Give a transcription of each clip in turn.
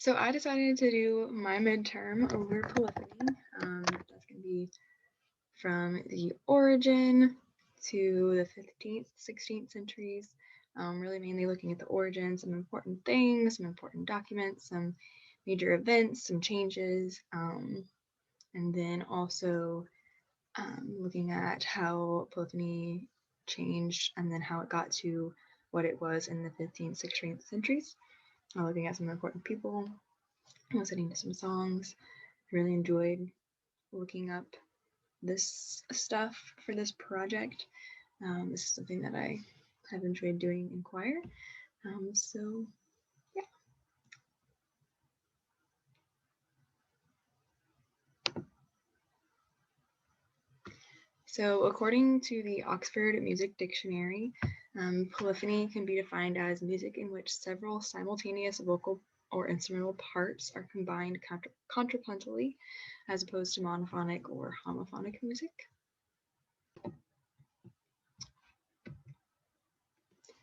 So I decided to do my midterm over polyphony. That's going to be from the origin to the 15th, 16th centuries, really mainly looking at the origin, some important things, some important documents, some major events, some changes, and then also looking at how polyphony changed and then how it got to what it was in the 15th, 16th centuries. Looking at some important people, listening to some songs. Really enjoyed looking up this stuff for this project. This is something that I have enjoyed doing in choir. So yeah. So according to the Oxford Music Dictionary, polyphony can be defined as music in which several simultaneous vocal or instrumental parts are combined contrapuntally, as opposed to monophonic or homophonic music.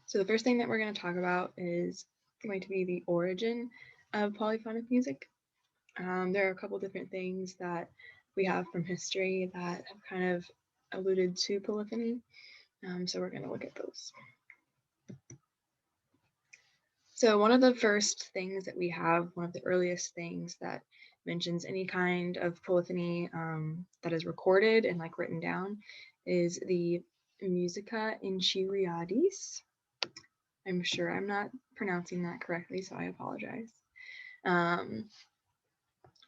So the first thing that we're going to talk about is going to be the origin of polyphonic music. There are a couple different things that we have from history that have kind of alluded to polyphony. So we're going to look at those. So one of the first things that we have, one of the earliest things that mentions any kind of polyphony that is recorded and like written down is the Musica Enchiriadis. I'm sure I'm not pronouncing that correctly, so I apologize.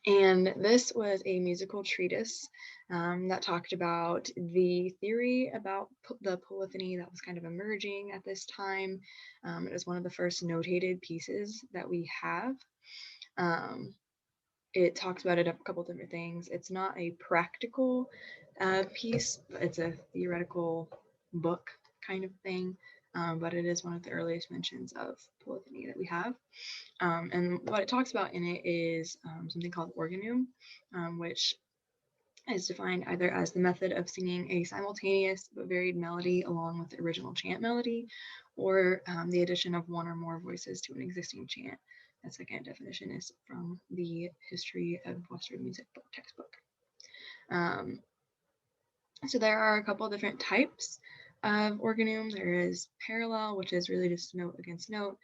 And this was a musical treatise that talked about the theory about the polyphony that was kind of emerging at this time. It was one of the first notated pieces that we have. It talks about it a couple different things. It's not a practical piece, but it's a theoretical book kind of thing. But it is one of the earliest mentions of polyphony that we have. And what it talks about in it is something called organum, which is defined either as the method of singing a simultaneous but varied melody along with the original chant melody, or the addition of one or more voices to an existing chant. The second definition is from the History of Western Music book textbook. So there are a couple different types of organum. There is parallel, which is really just note against note.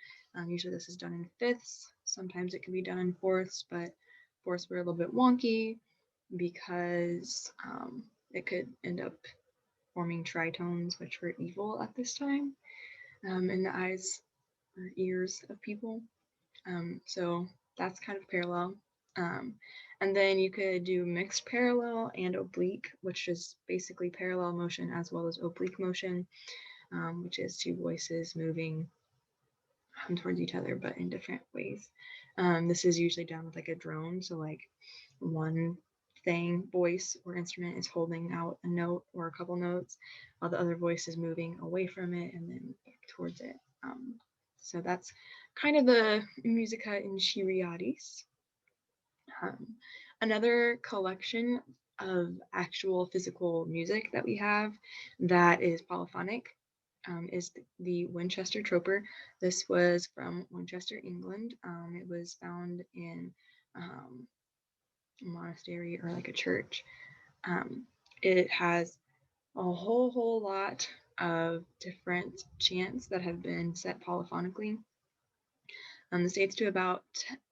Usually this is done in fifths. Sometimes it can be done in fourths, but fourths were a little bit wonky because it could end up forming tritones, which were evil at this time in the eyes or ears of people. So that's kind of parallel. And then you could do mixed parallel and oblique, which is basically parallel motion as well as oblique motion, which is two voices moving towards each other, but in different ways. This is usually done with like a drone. So like one voice or instrument is holding out a note or a couple notes, while the other voice is moving away from it and then back towards it. So that's kind of the Musica Enchiriadis. Another collection of actual physical music that we have that is polyphonic is the Winchester Troper. This was from Winchester, England. It was found in a monastery or like a church. It has a whole lot of different chants that have been set polyphonically. This dates to about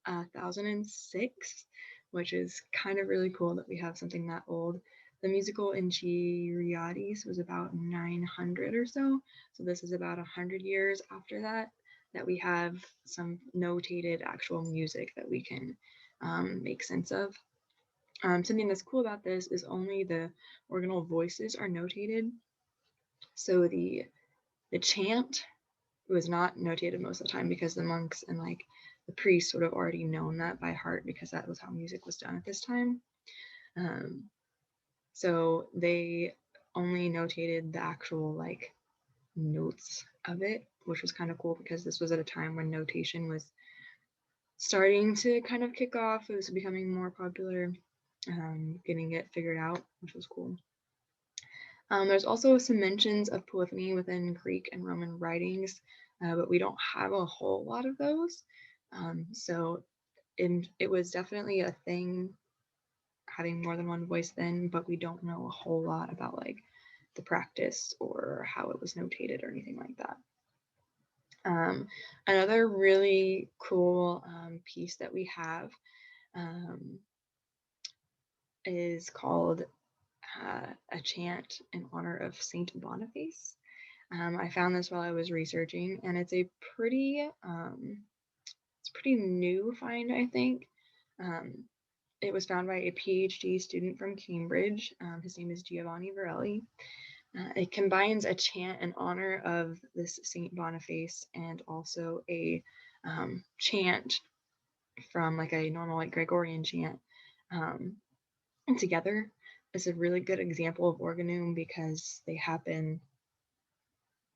1006, which is kind of really cool that we have something that old. The musical Enchiriadis was about 900 or so. So this is about 100 years after that we have some notated actual music that we can make sense of. Something that's cool about this is only the organal voices are notated. So the chant was not notated most of the time because the monks and like the priests would have already known that by heart because that was how music was done at this time. So they only notated the actual like notes of it, which was kind of cool because this was at a time when notation was starting to kind of kick off. It was becoming more popular, getting it figured out, which was cool. There's also some mentions of polyphony within Greek and Roman writings, but we don't have a whole lot of those. So it was definitely a thing having more than one voice then, but we don't know a whole lot about like the practice or how it was notated or anything like that. Another really cool piece that we have is called a chant in honor of Saint Boniface. I found this while I was researching, and it's a pretty new find, I think. It was found by a PhD student from Cambridge. His name is Giovanni Varelli. It combines a chant in honor of this Saint Boniface and also a chant from like a normal like Gregorian chant together. It's a really good example of organum because they happen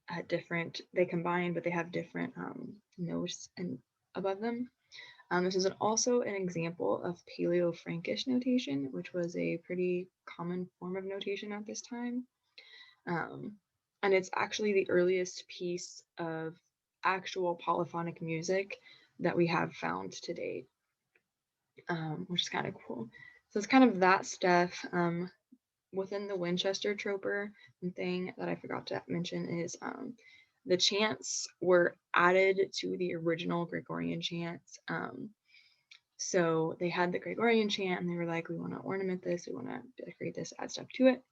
at different, they combine, but they have different notes and above them. This is also an example of Paleo-Frankish notation, which was a pretty common form of notation at this time. And it's actually the earliest piece of actual polyphonic music that we have found to date, which is kind of cool. So it's kind of that stuff. Within the Winchester troper thing that I forgot to mention is the chants were added to the original Gregorian chants. So they had the Gregorian chant and they were like, we want to ornament this, we want to decorate this, add stuff to it.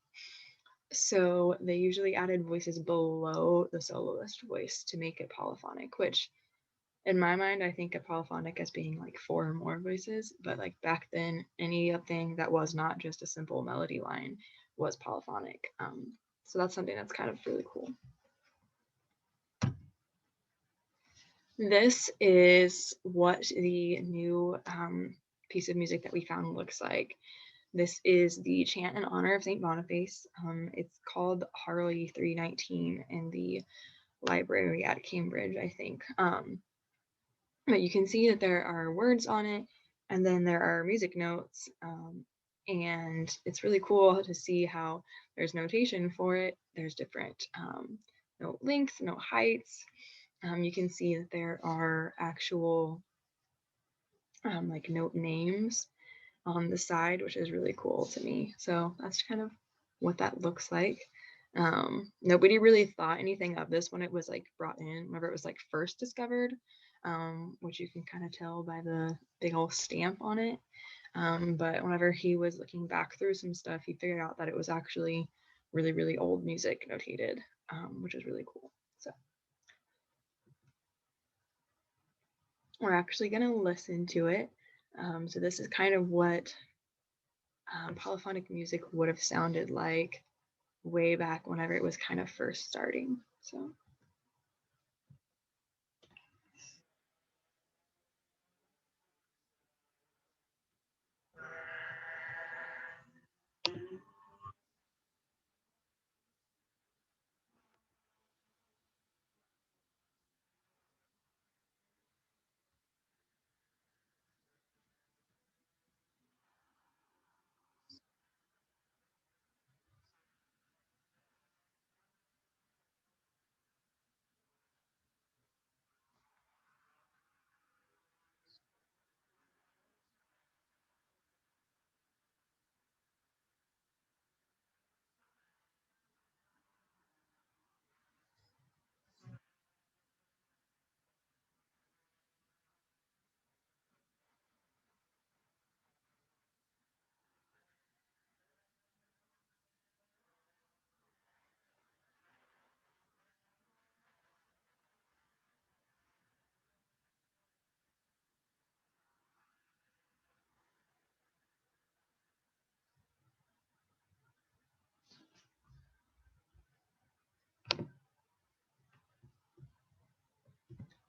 So they usually added voices below the soloist voice to make it polyphonic, which in my mind, I think of polyphonic as being like 4 or more voices, but like back then, anything that was not just a simple melody line was polyphonic. So that's something that's kind of really cool. This is what the new piece of music that we found looks like. This is the chant in honor of St. Boniface. It's called Harley 319 in the library at Cambridge, I think. But you can see that there are words on it, and then there are music notes. And it's really cool to see how there's notation for it. There's different note lengths, note heights. You can see that there are actual like note names on the side, which is really cool to me. So that's kind of what that looks like. Nobody really thought anything of this when it was like brought in, whenever it was like first discovered, which you can kind of tell by the big old stamp on it. But whenever he was looking back through some stuff, he figured out that it was actually really, really old music notated, which is really cool. So we're actually going to listen to it. So this is kind of what polyphonic music would have sounded like way back whenever it was kind of first starting.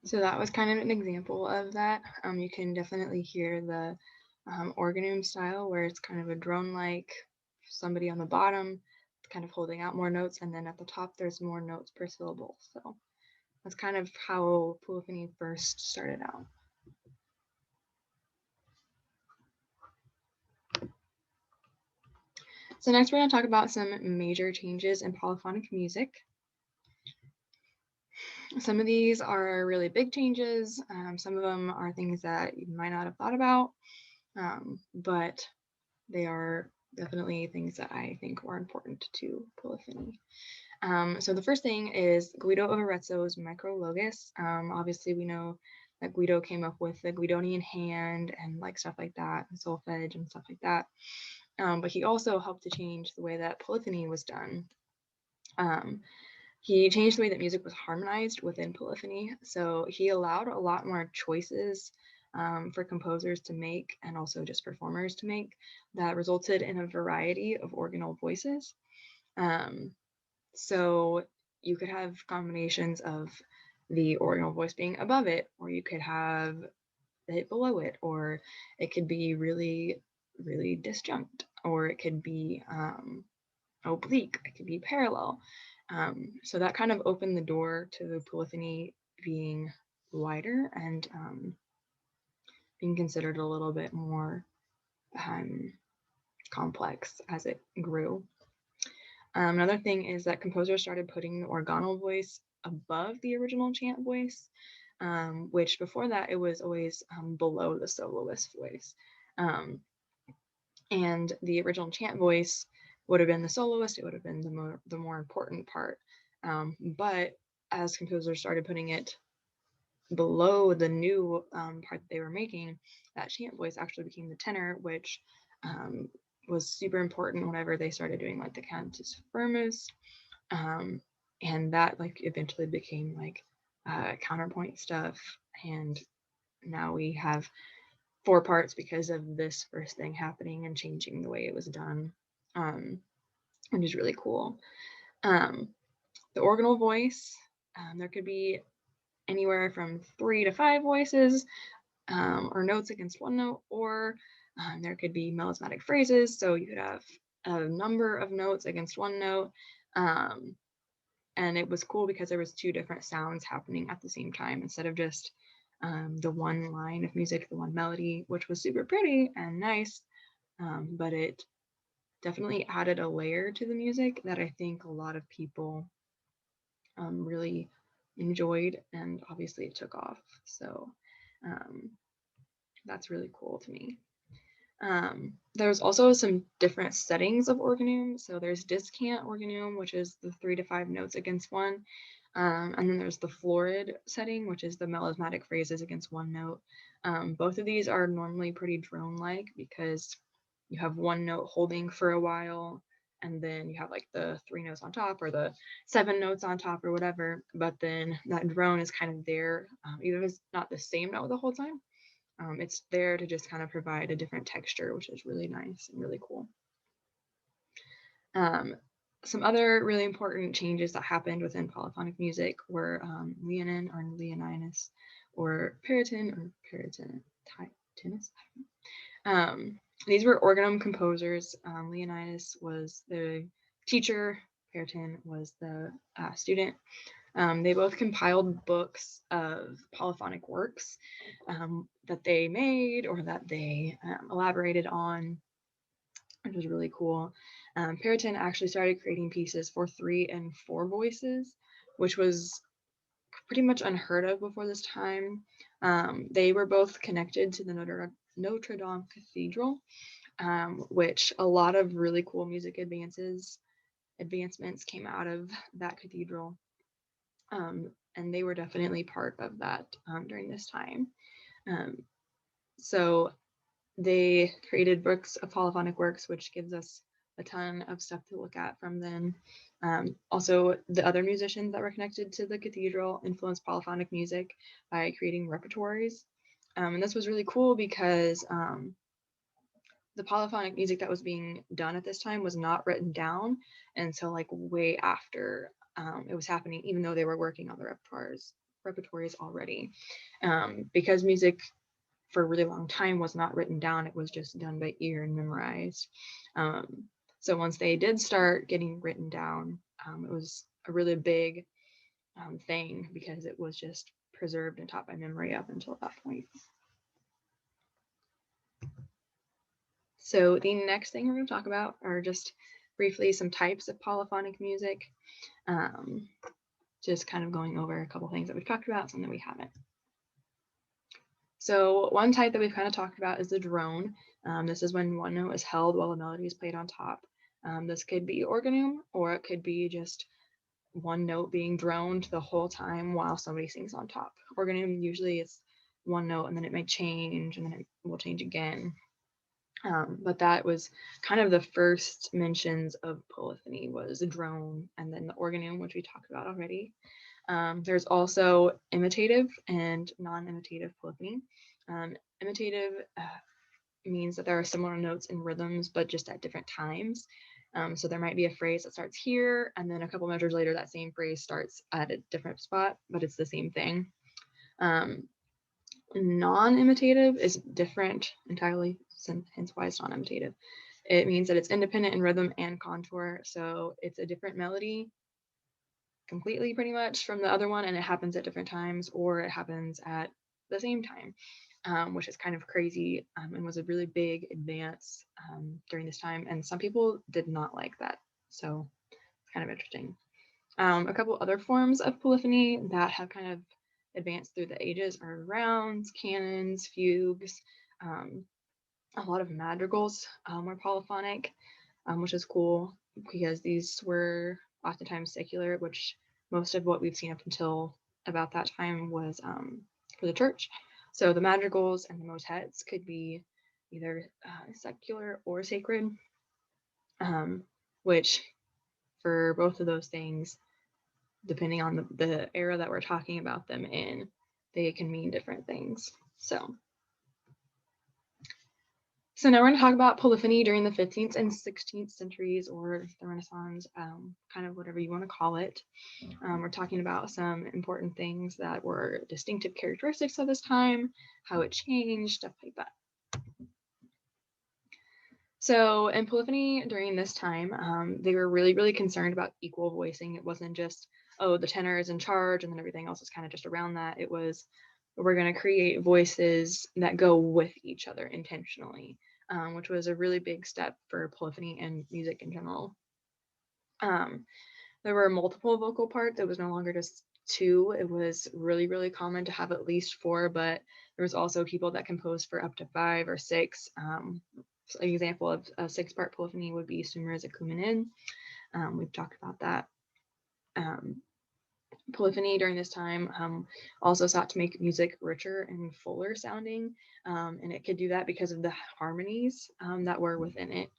So that was kind of an example of that. You can definitely hear the organum style where it's kind of a drone-like, somebody on the bottom kind of holding out more notes, and then at the top there's more notes per syllable. So that's kind of how polyphony first started out. So next we're going to talk about some major changes in polyphonic music. Some of these are really big changes. Some of them are things that you might not have thought about, but they are definitely things that I think were important to polyphony. So the first thing is Guido of Arezzo's micrologus. Obviously, we know that Guido came up with the Guidonian hand and like stuff like that, and solfege and stuff like that. But he also helped to change the way that polyphony was done. He changed the way that music was harmonized within polyphony. So he allowed a lot more choices for composers to make and also just performers to make that resulted in a variety of organal voices. So you could have combinations of the organal voice being above it, or you could have it below it, or it could be really, really disjunct, or it could be oblique, it could be parallel. So that kind of opened the door to polyphony being wider and being considered a little bit more complex as it grew. Another thing is that composers started putting the organal voice above the original chant voice, which before that it was always below the soloist voice. And the original chant voice would have been the soloist, it would have been the more important part. But as composers started putting it below the new part that they were making, that chant voice actually became the tenor, which was super important whenever they started doing like the cantus firmus, and that like eventually became like counterpoint stuff, and now we have 4 parts because of this first thing happening and changing the way it was done, which is really cool. The organal voice, there could be anywhere from 3 to 5 voices or notes against one note, or there could be melismatic phrases, so you could have a number of notes against one note, and it was cool because there was 2 different sounds happening at the same time instead of just the one line of music, the one melody, which was super pretty and nice, but it definitely added a layer to the music that I think a lot of people really enjoyed, and obviously it took off. So that's really cool to me. There's also some different settings of organum. So there's discant organum, which is the 3 to 5 notes against one. And then there's the florid setting, which is the melismatic phrases against one note. Both of these are normally pretty drone-like because you have one note holding for a while, and then you have like the 3 notes on top or the 7 notes on top or whatever. But then that drone is kind of there, even if it's not the same note the whole time. It's there to just kind of provide a different texture, which is really nice and really cool. Some other really important changes that happened within polyphonic music were Leonin or Leoninus, or Periton or Peritinus. These were organum composers. Leoninus was the teacher, Periton was the student. They both compiled books of polyphonic works that they made or that they elaborated on, which was really cool. Periton actually started creating pieces for 3 and 4 voices, which was pretty much unheard of before this time. They were both connected to the Notre Dame Cathedral, which a lot of really cool music advancements came out of that cathedral. And they were definitely part of that during this time. So they created books of polyphonic works, which gives us a ton of stuff to look at from then. Also, the other musicians that were connected to the cathedral influenced polyphonic music by creating repertories. And this was really cool because the polyphonic music that was being done at this time was not written down until like way after it was happening, even though they were working on the repertories already. Because music for a really long time was not written down, it was just done by ear and memorized. So once they did start getting written down, it was a really big thing because it was just preserved and taught by memory up until that point. So the next thing we're going to talk about are just briefly some types of polyphonic music. just kind of going over a couple things that we've talked about, some that we haven't. So one type that we've kind of talked about is the drone. This is when one note is held while a melody is played on top. This could be organum, or it could be just one note being droned the whole time while somebody sings on top. Organum usually is one note and then it may change and then it will change again. But that was kind of the first mentions of polyphony, was the drone and then the organum, which we talked about already. There's also imitative and non-imitative polyphony. Imitative means that there are similar notes and rhythms, but just at different times. So there might be a phrase that starts here, and then a couple measures later, that same phrase starts at a different spot, but it's the same thing. Non-imitative is different entirely, hence why it's non-imitative. It means that it's independent in rhythm and contour, so it's a different melody completely pretty much from the other one, and it happens at different times, or it happens at the same time. Which is kind of crazy, and was a really big advance during this time. And some people did not like that. So it's kind of interesting. A couple other forms of polyphony that have kind of advanced through the ages are rounds, canons, fugues. A lot of madrigals were polyphonic, which is cool because these were oftentimes secular, which most of what we've seen up until about that time was for the church. So the madrigals and the motets could be either secular or sacred, which for both of those things, depending on the era that we're talking about them in, they can mean different things. So now we're going to talk about polyphony during the 15th and 16th centuries, or the Renaissance, kind of whatever you want to call it. We're talking about some important things that were distinctive characteristics of this time, how it changed, stuff like that. So in polyphony during this time, they were really, really concerned about equal voicing. It wasn't just, oh, the tenor is in charge and then everything else is kind of just around that. It was, we're going to create voices that go with each other intentionally, which was a really big step for polyphony and music in general. There were multiple vocal parts. It was no longer just two. It was really, really common to have at least four, but there was also people that composed for up to 5 or 6. So an example of a 6-part polyphony would be Sumer's Ecumenen. We've talked about that. Polyphony during this time also sought to make music richer and fuller sounding, and it could do that because of the harmonies that were within it,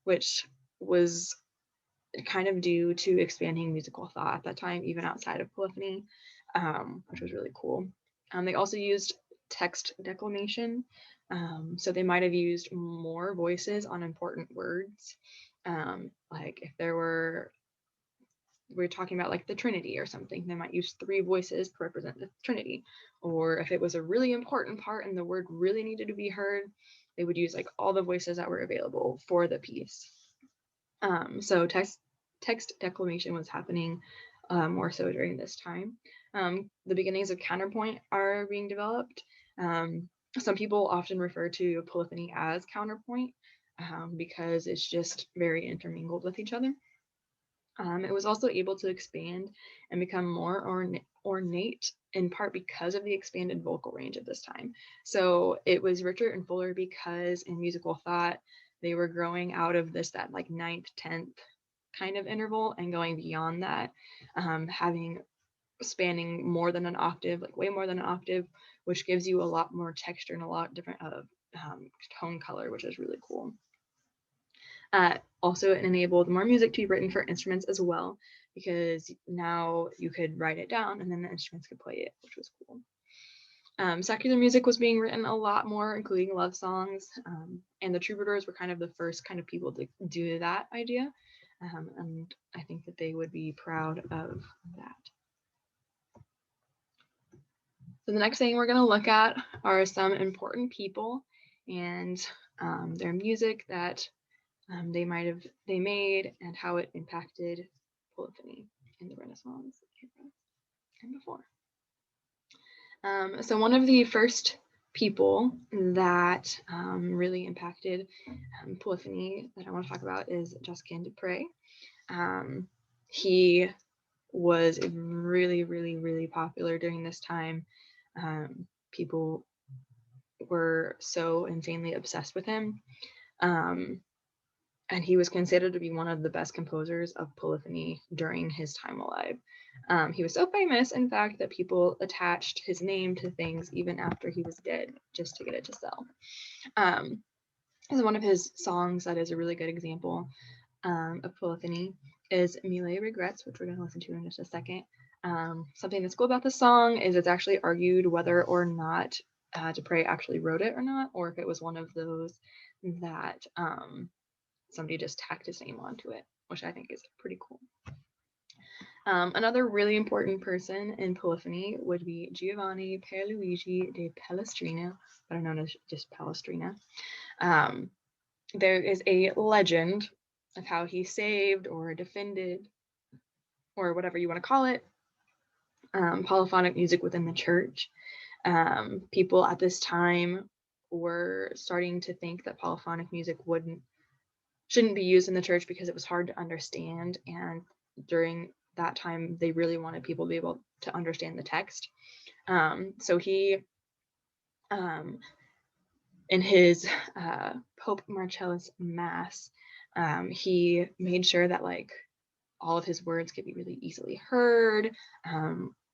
which was kind of due to expanding musical thought at that time, even outside of polyphony, which was really cool. They also used text declamation, so they might have used more voices on important words, like if we're talking about like the Trinity or something, they might use 3 voices to represent the Trinity. Or if it was a really important part and the word really needed to be heard, they would use like all the voices that were available for the piece. So text declamation was happening more so during this time. The beginnings of counterpoint are being developed. Some people often refer to polyphony as counterpoint because it's just very intermingled with each other. It was also able to expand and become more ornate in part because of the expanded vocal range at this time. So it was richer and fuller because in musical thought, they were growing out of that like 9th, 10th kind of interval and going beyond that, spanning more than an octave, like way more than an octave, which gives you a lot more texture and a lot different tone color, which is really cool. Also, it enabled more music to be written for instruments as well, because now you could write it down and then the instruments could play it, which was cool. Secular music was being written a lot more, including love songs, and the troubadours were kind of the first kind of people to do that idea, and I think that they would be proud of that. So the next thing we're going to look at are some important people and their music that they made and how it impacted polyphony in the Renaissance and before. So one of the first people that really impacted polyphony that I want to talk about is Josquin de Prez. He was really, really, really popular during this time. People were so insanely obsessed with him. And he was considered to be one of the best composers of polyphony during his time alive. He was so famous, in fact, that people attached his name to things even after he was dead just to get it to sell. One of his songs that is a really good example of polyphony is Mille Regretz, which we're going to listen to in just a second. Something that's cool about the song is it's actually argued whether or not Dupre actually wrote it or not, or if it was one of those that somebody just tacked his name onto it, which I think is pretty cool. Another really important person in polyphony would be Giovanni Pierluigi de Palestrina, better known as just Palestrina. There is a legend of how he saved or defended, or whatever you want to call it, polyphonic music within the church. People at this time were starting to think that polyphonic music shouldn't be used in the church because it was hard to understand, and during that time they really wanted people to be able to understand the text. So he in his Pope Marcellus Mass, he made sure that like all of his words could be really easily heard,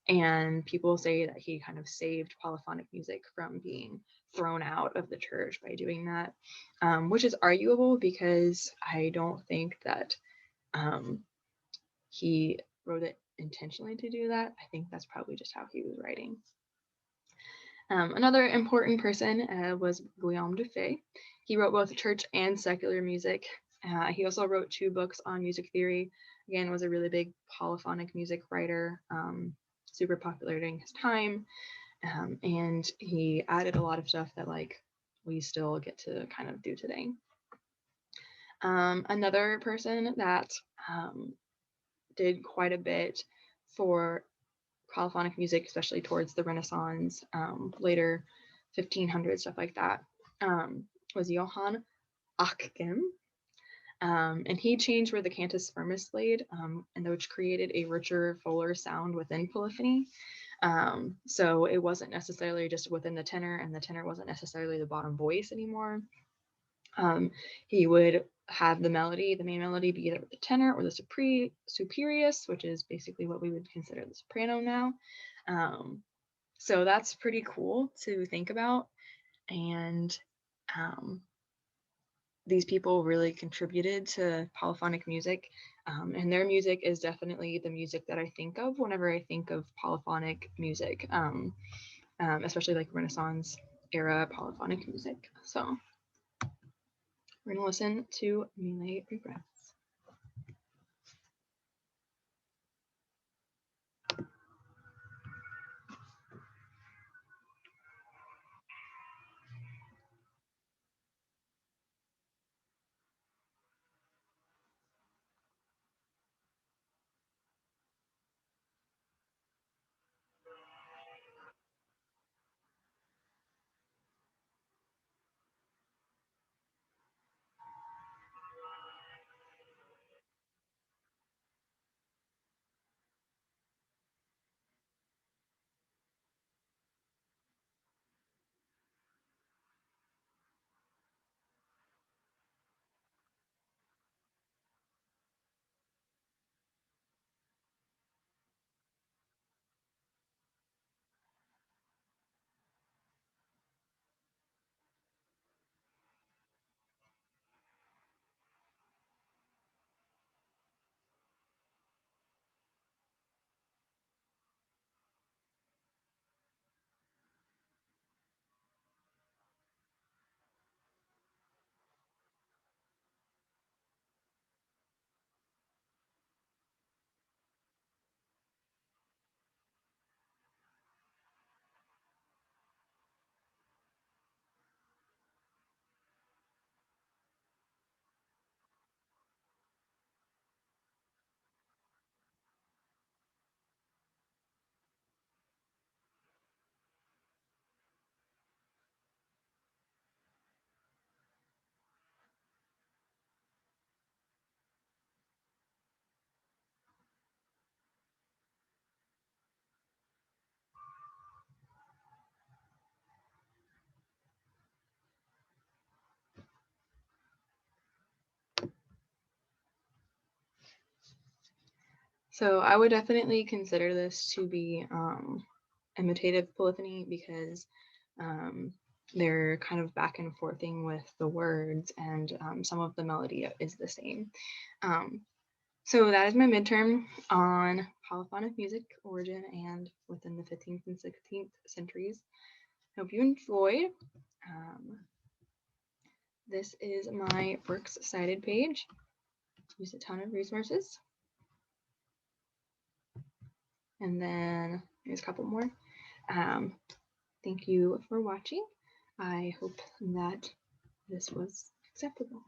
and people say that he kind of saved polyphonic music from being thrown out of the church by doing that, which is arguable because I don't think that he wrote it intentionally to do that. I think that's probably just how he was writing. Another important person was Guillaume Dufay. He wrote both church and secular music. He also wrote 2 books on music theory. Again, was a really big polyphonic music writer, super popular during his time. And he added a lot of stuff that like we still get to kind of do today. Another person that did quite a bit for polyphonic music, especially towards the Renaissance, later 1500s, stuff like that, was Johann Achim. And he changed where the cantus firmus laid, and which created a richer, fuller sound within polyphony. So it wasn't necessarily just within the tenor, and the tenor wasn't necessarily the bottom voice anymore. He would have the main melody be either the tenor or the superius, which is basically what we would consider the soprano now. So that's pretty cool to think about. And these people really contributed to polyphonic music, and their music is definitely the music that I think of whenever I think of polyphonic music, especially like Renaissance era polyphonic music. So we're gonna listen to Mille Regretz. So I would definitely consider this to be imitative polyphony because they're kind of back and forthing with the words, and some of the melody is the same. So that is my midterm on polyphonic music origin and within the 15th and 16th centuries. Hope you enjoyed. This is my works cited page. Use a ton of resources. And then here's a couple more. Thank you for watching. I hope that this was acceptable.